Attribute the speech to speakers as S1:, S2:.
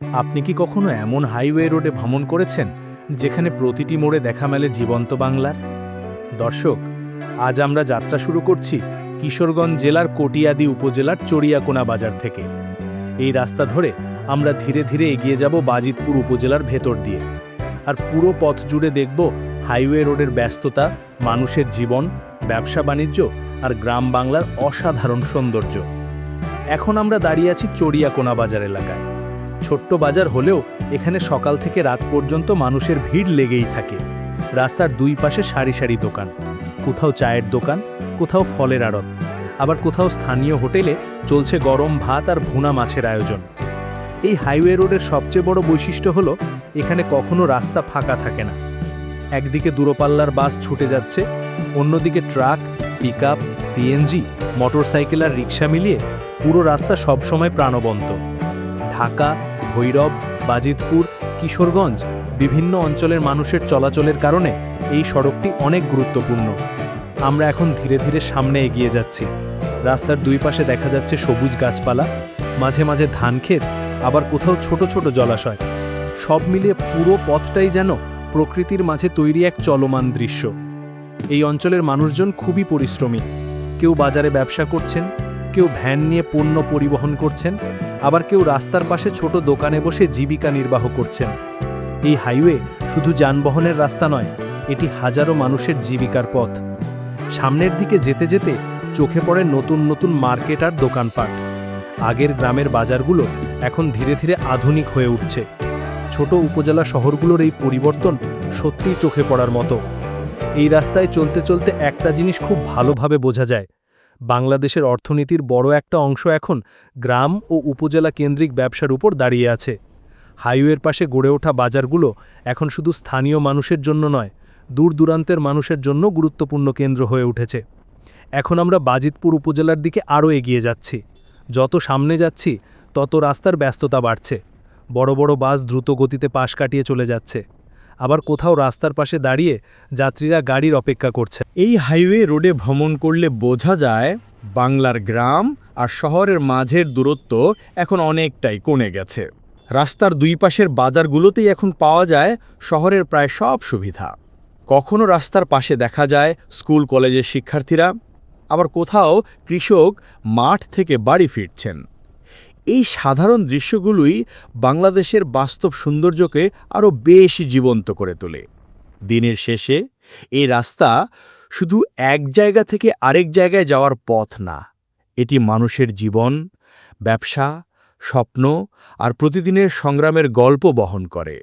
S1: আপনি কি কখনো এমন হাইওয়ে রোডে ভ্রমণ করেছেন যেখানে প্রতিটি মোড়ে দেখা মেলে জীবন্ত বাংলার? দর্শক, আজ আমরা যাত্রা শুরু করছি কিশোরগঞ্জ জেলার কটিয়াদি উপজেলার চড়িয়াকোনা বাজার থেকে। এই রাস্তা ধরে আমরা ধীরে ধীরে এগিয়ে যাব বাজিতপুর উপজেলার ভেতর দিয়ে। আর পুরো পথ জুড়ে দেখব হাইওয়ে রোডের ব্যস্ততা, মানুষের জীবন, ব্যবসা বাণিজ্য আর গ্রাম বাংলার অসাধারণ সৌন্দর্য। এখন আমরা দাঁড়িয়ে আছি চড়িয়াকোনা বাজার এলাকায়। ছোট্ট বাজার হলেও এখানে সকাল থেকে রাত পর্যন্ত মানুষের ভিড় লেগেই থাকে। রাস্তার দুই পাশে সারি সারি দোকান, কোথাও চায়ের দোকান, কোথাও ফলের আড়ত, আবার কোথাও স্থানীয় হোটেলে চলছে গরম ভাত আর ভুনা মাছের আয়োজন। এই হাইওয়ে রোডের সবচেয়ে বড় বৈশিষ্ট্য হলো এখানে কখনো রাস্তা ফাঁকা থাকে না। একদিকে দূরপাল্লার বাস ছুটে যাচ্ছে, অন্যদিকে ট্রাক, পিকআপ, সিএনজি, মোটরসাইকেল আর রিক্সা মিলিয়ে পুরো রাস্তা সবসময় প্রাণবন্ত। ঢাকা, ভৈরব, বাজিতপুর, কিশোরগঞ্জ বিভিন্ন অঞ্চলের মানুষের চলাচলের কারণে এই সড়কটি অনেক গুরুত্বপূর্ণ। আমরা এখন ধীরে ধীরে সামনে এগিয়ে যাচ্ছি। রাস্তার দুই পাশে দেখা যাচ্ছে সবুজ গাছপালা, মাঝে মাঝে ধানক্ষেত, আবার কোথাও ছোট ছোট জলাশয়। সব মিলিয়ে পুরো পথটাই যেন প্রকৃতির মাঝে তৈরি এক চলমান দৃশ্য। এই অঞ্চলের মানুষজন খুবই পরিশ্রমী। কেউ বাজারে ব্যবসা করছেন, কেউ ভ্যান নিয়ে পণ্য পরিবহন করছেন, আবার কেউ রাস্তার পাশে ছোট দোকানে বসে জীবিকা নির্বাহ করছেন। এই হাইওয়ে শুধু যানবাহনের রাস্তা নয়, এটি হাজারো মানুষের জীবিকার পথ। সামনের দিকে যেতে যেতে চোখে পড়ে নতুন নতুন মার্কেট আর দোকানপাট। আগের গ্রামের বাজারগুলো এখন ধীরে ধীরে আধুনিক হয়ে উঠছে। ছোট উপজেলা শহরগুলোর এই পরিবর্তন সত্যিই চোখে পড়ার মতো। এই রাস্তায় চলতে চলতে একটা জিনিস খুব ভালোভাবে বোঝা যায়, বাংলাদেশের অর্থনীতির বড় একটা অংশ এখন গ্রাম ও উপজেলা কেন্দ্রিক ব্যবসার উপর দাঁড়িয়ে আছে। হাইওয়ের পাশে গড়ে ওঠা বাজারগুলো এখন শুধু স্থানীয় মানুষের জন্য নয়, দূর দূরান্তের মানুষের জন্য গুরুত্বপূর্ণ কেন্দ্র হয়ে উঠেছে। এখন আমরা বাজিতপুর উপজেলার দিকে আরও এগিয়ে যাচ্ছি। যত সামনে যাচ্ছি তত রাস্তার ব্যস্ততা বাড়ছে। বড় বড় বাস দ্রুত গতিতে পাশ কাটিয়ে চলে যাচ্ছে, আবার কোথাও রাস্তার পাশে দাঁড়িয়ে যাত্রীরা গাড়ির অপেক্ষা করছে।
S2: এই হাইওয়ে রোডে ভ্রমণ করলে বোঝা যায় বাংলার গ্রাম আর শহরের মাঝের দূরত্ব এখন অনেকটাই কমে গেছে। রাস্তার দুই পাশের বাজারগুলোতেই এখন পাওয়া যায় শহরের প্রায় সব সুবিধা। কখনো রাস্তার পাশে দেখা যায় স্কুল কলেজের শিক্ষার্থীরা, আবার কোথাও কৃষক মাঠ থেকে বাড়ি ফিরছেন। এই সাধারণ দৃশ্যগুলোই বাংলাদেশের বাস্তব সৌন্দর্যকে আরও বেশি জীবন্ত করে তোলে। দিনের শেষে এই রাস্তা শুধু এক জায়গা থেকে আরেক জায়গায় যাওয়ার পথ না, এটি মানুষের জীবন, ব্যবসা, স্বপ্ন আর প্রতিদিনের সংগ্রামের গল্প বহন করে।